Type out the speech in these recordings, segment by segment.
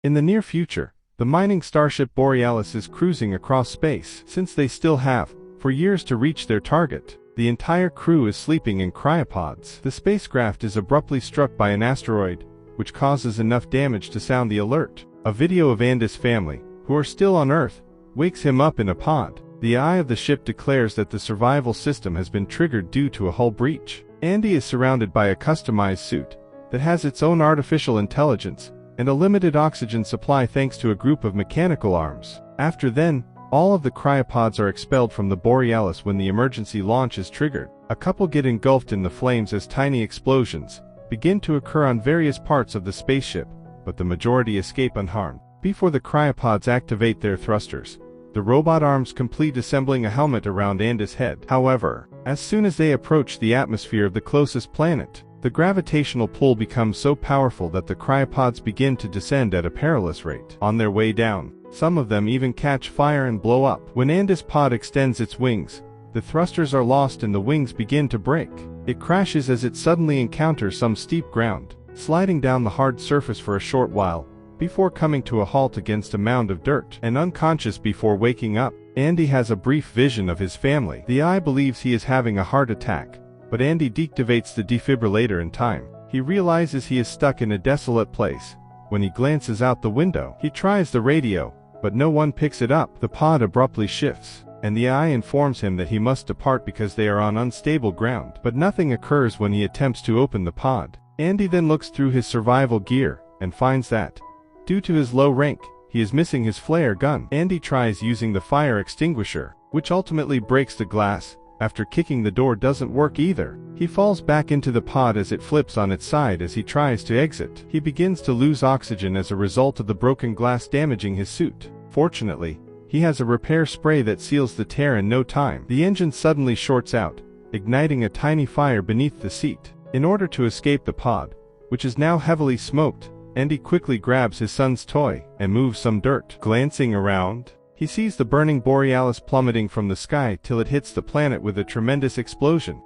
In the near future, the mining starship Borealis is cruising across space. Since they still have, for years to reach their target, the entire crew is sleeping in cryopods. The spacecraft is abruptly struck by an asteroid, which causes enough damage to sound the alert. A video of Andy's family, who are still on Earth, wakes him up in a pod. The eye of the ship declares that the survival system has been triggered due to a hull breach. Andy is surrounded by a customized suit that has its own artificial intelligence and a limited oxygen supply thanks to a group of mechanical arms. After then, all of the cryopods are expelled from the Borealis when the emergency launch is triggered. A couple get engulfed in the flames as tiny explosions begin to occur on various parts of the spaceship, but the majority escape unharmed. Before the cryopods activate their thrusters, the robot arms complete assembling a helmet around Andy's head. However, as soon as they approach the atmosphere of the closest planet, the gravitational pull becomes so powerful that the cryopods begin to descend at a perilous rate. On their way down, some of them even catch fire and blow up. When Andy's pod extends its wings, the thrusters are lost and the wings begin to break. It crashes as it suddenly encounters some steep ground, sliding down the hard surface for a short while, before coming to a halt against a mound of dirt. And unconscious before waking up, Andy has a brief vision of his family. The eye believes he is having a heart attack, but Andy deactivates the defibrillator in time. He realizes he is stuck in a desolate place. When he glances out the window, he tries the radio, but no one picks it up. The pod abruptly shifts, and the eye informs him that he must depart because they are on unstable ground. But nothing occurs when he attempts to open the pod. Andy then looks through his survival gear, and finds that, due to his low rank, he is missing his flare gun. Andy tries using the fire extinguisher, which ultimately breaks the glass. After kicking the door doesn't work either. He falls back into the pod as it flips on its side as he tries to exit. He begins to lose oxygen as a result of the broken glass damaging his suit. Fortunately, he has a repair spray that seals the tear in no time. The engine suddenly shorts out, igniting a tiny fire beneath the seat. In order to escape the pod, which is now heavily smoked, Andy quickly grabs his son's toy and moves some dirt. Glancing around, he sees the burning Borealis plummeting from the sky till it hits the planet with a tremendous explosion.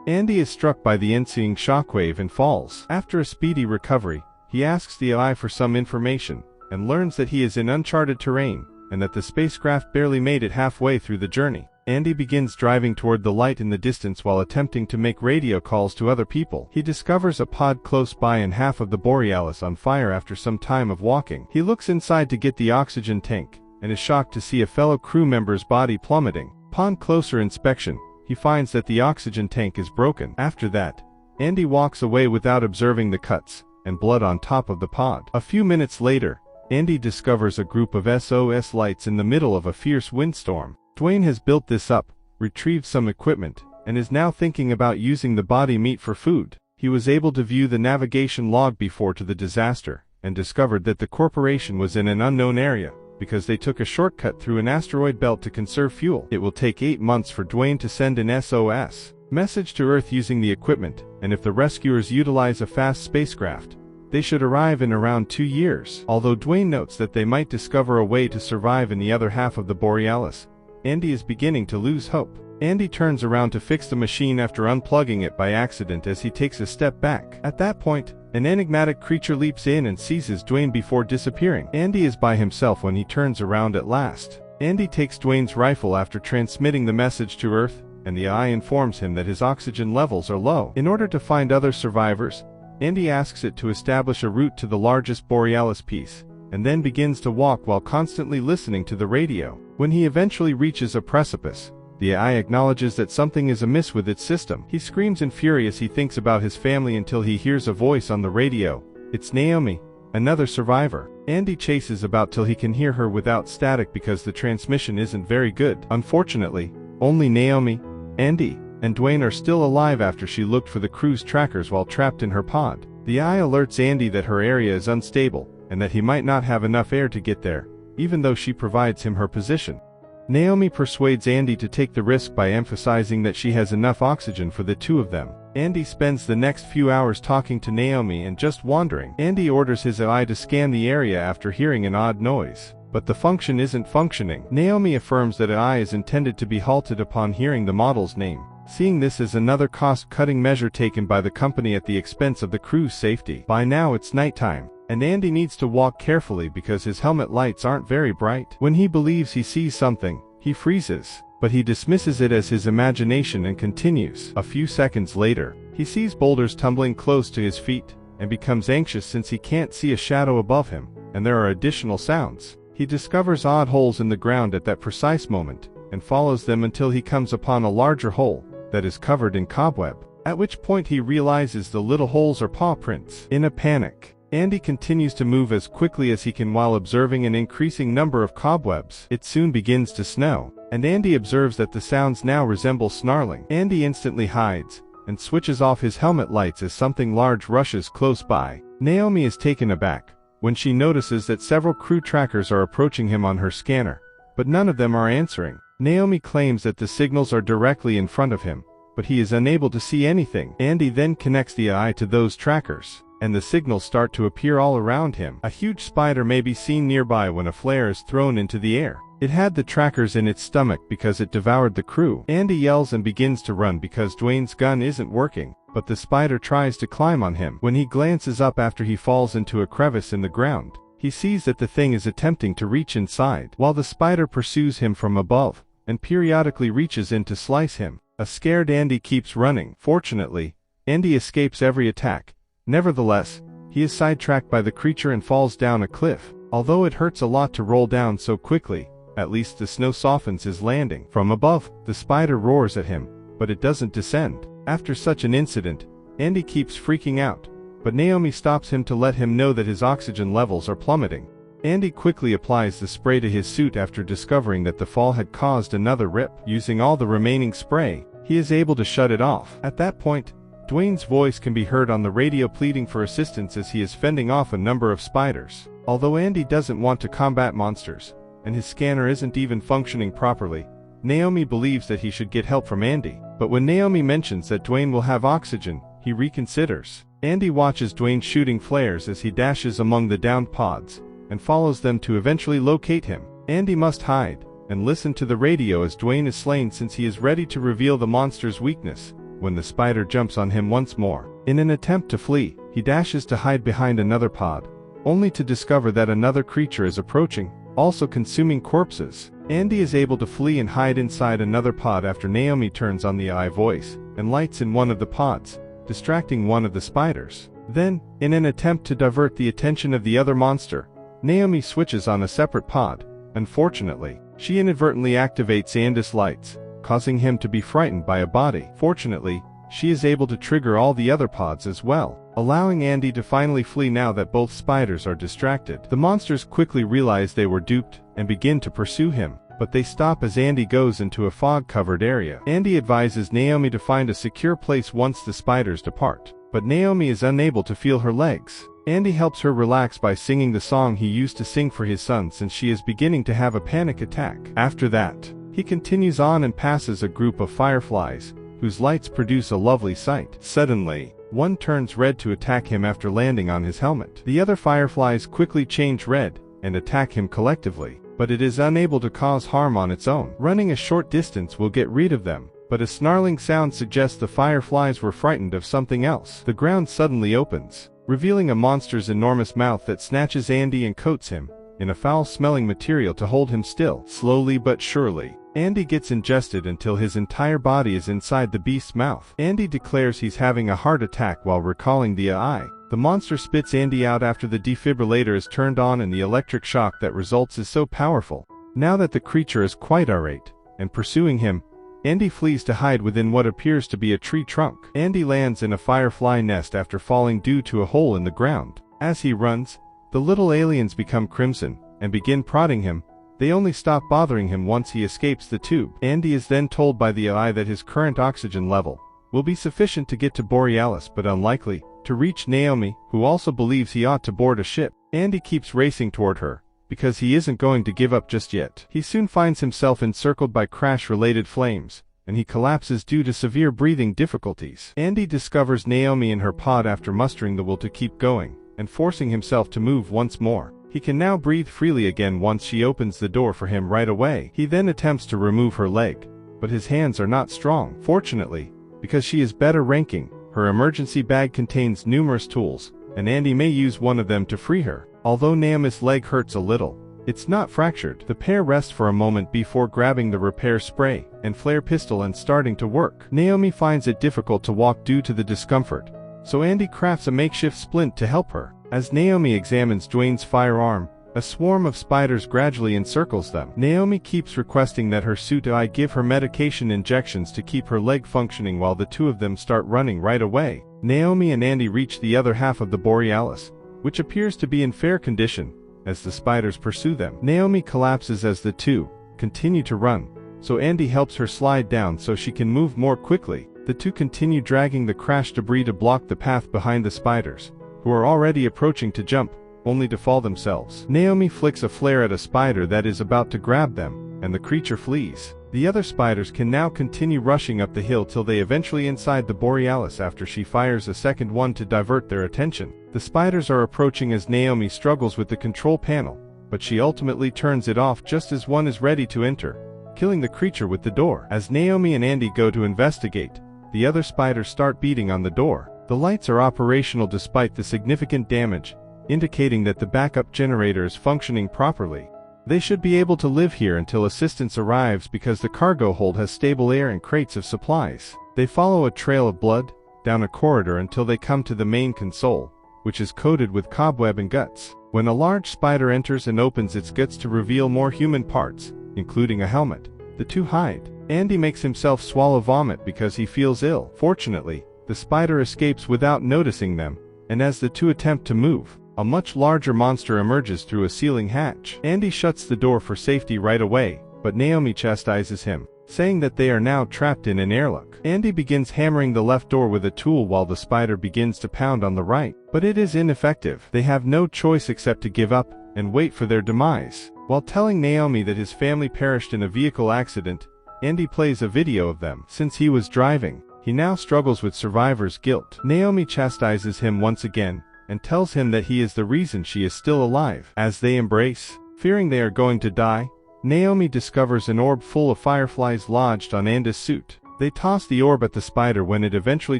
Andy is struck by the ensuing shockwave and falls. After a speedy recovery, he asks the eye for some information, and learns that he is in uncharted terrain, and that the spacecraft barely made it halfway through the journey. Andy begins driving toward the light in the distance while attempting to make radio calls to other people. He discovers a pod close by and half of the Borealis on fire after some time of walking. He looks inside to get the oxygen tank, and is shocked to see a fellow crew member's body plummeting. Upon closer inspection, he finds that the oxygen tank is broken. After that, Andy walks away without observing the cuts and blood on top of the pod. A few minutes later, Andy discovers a group of SOS lights in the middle of a fierce windstorm. Dwayne has built this up, retrieved some equipment, and is now thinking about using the body meat for food. He was able to view the navigation log before to the disaster, and discovered that the corporation was in an unknown area, because they took a shortcut through an asteroid belt to conserve fuel. It will take 8 months for Dwayne to send an SOS message to Earth using the equipment, and if the rescuers utilize a fast spacecraft, they should arrive in around 2 years. Although Dwayne notes that they might discover a way to survive in the other half of the Borealis, Andy is beginning to lose hope. Andy turns around to fix the machine after unplugging it by accident as he takes a step back. At that point, an enigmatic creature leaps in and seizes Dwayne before disappearing. Andy is by himself when he turns around at last. Andy takes Dwayne's rifle after transmitting the message to Earth, and the eye informs him that his oxygen levels are low. In order to find other survivors, Andy asks it to establish a route to the largest Borealis piece, and then begins to walk while constantly listening to the radio. When he eventually reaches a precipice, the eye acknowledges that something is amiss with its system. He screams in fury as he thinks about his family until he hears a voice on the radio. It's Naomi, another survivor. Andy chases about till he can hear her without static because the transmission isn't very good. Unfortunately, only Naomi, Andy, and Dwayne are still alive after she looked for the crew's trackers while trapped in her pod. The eye alerts Andy that her area is unstable, and that he might not have enough air to get there, even though she provides him her position. Naomi persuades Andy to take the risk by emphasizing that she has enough oxygen for the two of them. Andy spends the next few hours talking to Naomi and just wandering. Andy orders his eye to scan the area after hearing an odd noise, but the function isn't functioning. Naomi affirms that an eye is intended to be halted upon hearing the model's name, seeing this as another cost-cutting measure taken by the company at the expense of the crew's safety. By now it's nighttime, and Andy needs to walk carefully because his helmet lights aren't very bright. When he believes he sees something, he freezes, but he dismisses it as his imagination and continues. A few seconds later, he sees boulders tumbling close to his feet, and becomes anxious since he can't see a shadow above him, and there are additional sounds. He discovers odd holes in the ground at that precise moment, and follows them until he comes upon a larger hole that is covered in cobweb, at which point he realizes the little holes are paw prints. In a panic, Andy continues to move as quickly as he can while observing an increasing number of cobwebs. It soon begins to snow, and Andy observes that the sounds now resemble snarling. Andy instantly hides, and switches off his helmet lights as something large rushes close by. Naomi is taken aback when she notices that several crew trackers are approaching him on her scanner, but none of them are answering. Naomi claims that the signals are directly in front of him, but he is unable to see anything. Andy then connects the eye to those trackers, and the signals start to appear all around him. A huge spider may be seen nearby when a flare is thrown into the air. It had the trackers in its stomach because it devoured the crew. Andy yells and begins to run because Dwayne's gun isn't working, but the spider tries to climb on him. When he glances up after he falls into a crevice in the ground, he sees that the thing is attempting to reach inside, while the spider pursues him from above, and periodically reaches in to slice him. A scared Andy keeps running. Fortunately, Andy escapes every attack. Nevertheless, he is sidetracked by the creature and falls down a cliff. Although it hurts a lot to roll down so quickly, at least the snow softens his landing. From above, the spider roars at him, but it doesn't descend. After such an incident, Andy keeps freaking out, but Naomi stops him to let him know that his oxygen levels are plummeting. Andy quickly applies the spray to his suit after discovering that the fall had caused another rip. Using all the remaining spray, he is able to shut it off. At that point, Dwayne's voice can be heard on the radio pleading for assistance as he is fending off a number of spiders. Although Andy doesn't want to combat monsters, and his scanner isn't even functioning properly, Naomi believes that he should get help from Andy. But when Naomi mentions that Dwayne will have oxygen, he reconsiders. Andy watches Dwayne shooting flares as he dashes among the downed pods, and follows them to eventually locate him. Andy must hide, and listen to the radio as Dwayne is slain since he is ready to reveal the monster's weakness, when the spider jumps on him once more. In an attempt to flee, he dashes to hide behind another pod, only to discover that another creature is approaching, also consuming corpses. Andy is able to flee and hide inside another pod after Naomi turns on the AI voice, and lights in one of the pods, distracting one of the spiders. Then, in an attempt to divert the attention of the other monster, Naomi switches on a separate pod. Unfortunately, she inadvertently activates Andy's lights, causing him to be frightened by a body. Fortunately, she is able to trigger all the other pods as well, allowing Andy to finally flee now that both spiders are distracted. The monsters quickly realize they were duped, and begin to pursue him, but they stop as Andy goes into a fog-covered area. Andy advises Naomi to find a secure place once the spiders depart, but Naomi is unable to feel her legs. Andy helps her relax by singing the song he used to sing for his son since she is beginning to have a panic attack. After that, he continues on and passes a group of fireflies, whose lights produce a lovely sight. Suddenly, one turns red to attack him after landing on his helmet. The other fireflies quickly change red, and attack him collectively, but it is unable to cause harm on its own. Running a short distance will get rid of them, but a snarling sound suggests the fireflies were frightened of something else. The ground suddenly opens, revealing a monster's enormous mouth that snatches Andy and coats him in a foul-smelling material to hold him still. Slowly but surely, Andy gets ingested until his entire body is inside the beast's mouth. Andy declares he's having a heart attack while recalling the AI. The monster spits Andy out after the defibrillator is turned on, and the electric shock that results is so powerful. Now that the creature is quite irate and pursuing him, Andy flees to hide within what appears to be a tree trunk. Andy lands in a firefly nest after falling due to a hole in the ground. As he runs, the little aliens become crimson and begin prodding him. They only stop bothering him once he escapes the tube. Andy is then told by the AI that his current oxygen level will be sufficient to get to Borealis but unlikely to reach Naomi, who also believes he ought to board a ship. Andy keeps racing toward her, because he isn't going to give up just yet. He soon finds himself encircled by crash-related flames, and he collapses due to severe breathing difficulties. Andy discovers Naomi in her pod after mustering the will to keep going, and forcing himself to move once more. He can now breathe freely again once she opens the door for him right away. He then attempts to remove her leg, but his hands are not strong. Fortunately, because she is better ranking, her emergency bag contains numerous tools, and Andy may use one of them to free her. Although Naomi's leg hurts a little, it's not fractured. The pair rest for a moment before grabbing the repair spray and flare pistol and starting to work. Naomi finds it difficult to walk due to the discomfort, so Andy crafts a makeshift splint to help her. As Naomi examines Dwayne's firearm, a swarm of spiders gradually encircles them. Naomi keeps requesting that her suit AI give her medication injections to keep her leg functioning while the two of them start running right away. Naomi and Andy reach the other half of the Borealis, which appears to be in fair condition, as the spiders pursue them. Naomi collapses as the two continue to run, so Andy helps her slide down so she can move more quickly. The two continue dragging the crash debris to block the path behind the spiders, who are already approaching to jump, only to fall themselves. Naomi flicks a flare at a spider that is about to grab them, and the creature flees. The other spiders can now continue rushing up the hill till they eventually inside the Borealis after she fires a second one to divert their attention. The spiders are approaching as Naomi struggles with the control panel, but she ultimately turns it off just as one is ready to enter, killing the creature with the door. As Naomi and Andy go to investigate, the other spiders start beating on the door. The lights are operational despite the significant damage, indicating that the backup generator is functioning properly. They should be able to live here until assistance arrives because the cargo hold has stable air and crates of supplies. They follow a trail of blood down a corridor until they come to the main console, which is coated with cobweb and guts. When a large spider enters and opens its guts to reveal more human parts, including a helmet, the two hide. Andy makes himself swallow vomit because he feels ill. Fortunately, the spider escapes without noticing them, and as the two attempt to move, a much larger monster emerges through a ceiling hatch. Andy shuts the door for safety right away, but Naomi chastises him, saying that they are now trapped in an airlock. Andy begins hammering the left door with a tool while the spider begins to pound on the right, but it is ineffective. They have no choice except to give up and wait for their demise. While telling Naomi that his family perished in a vehicle accident, Andy plays a video of them. Since he was driving, he now struggles with survivor's guilt. Naomi chastises him once again, and tells him that he is the reason she is still alive. As they embrace, fearing they are going to die, Naomi discovers an orb full of fireflies lodged on Andy's suit. They toss the orb at the spider when it eventually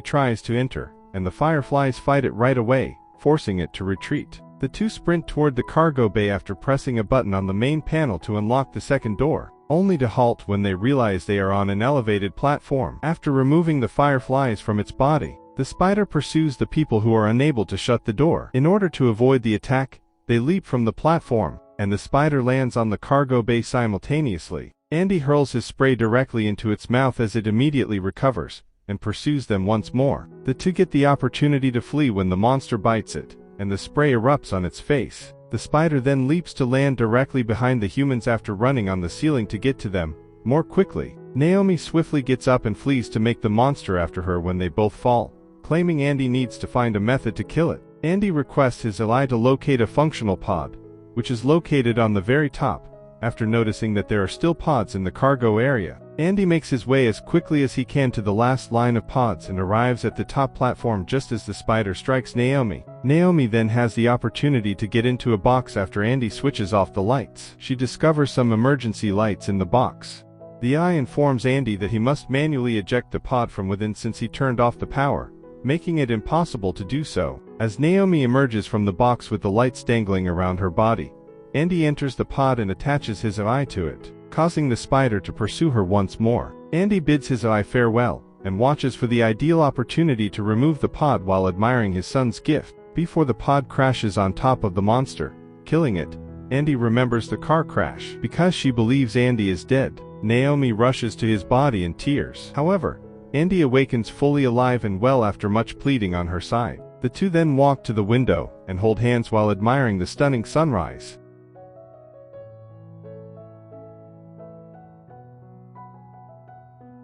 tries to enter, and the fireflies fight it right away, forcing it to retreat. The two sprint toward the cargo bay after pressing a button on the main panel to unlock the second door, only to halt when they realize they are on an elevated platform. After removing the fireflies from its body, the spider pursues the people who are unable to shut the door. In order to avoid the attack, they leap from the platform, and the spider lands on the cargo bay simultaneously. Andy hurls his spray directly into its mouth as it immediately recovers, and pursues them once more. The two get the opportunity to flee when the monster bites it, and the spray erupts on its face. The spider then leaps to land directly behind the humans after running on the ceiling to get to them more quickly. Naomi swiftly gets up and flees to make the monster after her when they both fall, claiming Andy needs to find a method to kill it. Andy requests his ally to locate a functional pod, which is located on the very top, after noticing that there are still pods in the cargo area. Andy makes his way as quickly as he can to the last line of pods and arrives at the top platform just as the spider strikes Naomi. Naomi then has the opportunity to get into a box after Andy switches off the lights. She discovers some emergency lights in the box. The eye informs Andy that he must manually eject the pod from within since he turned off the power, making it impossible to do so. As Naomi emerges from the box with the lights dangling around her body, Andy enters the pod and attaches his eye to it, causing the spider to pursue her once more. Andy bids his eye farewell, and watches for the ideal opportunity to remove the pod while admiring his son's gift. Before the pod crashes on top of the monster, killing it, Andy remembers the car crash. Because she believes Andy is dead, Naomi rushes to his body in tears. However, Andy awakens fully alive and well after much pleading on her side. The two then walk to the window and hold hands while admiring the stunning sunrise.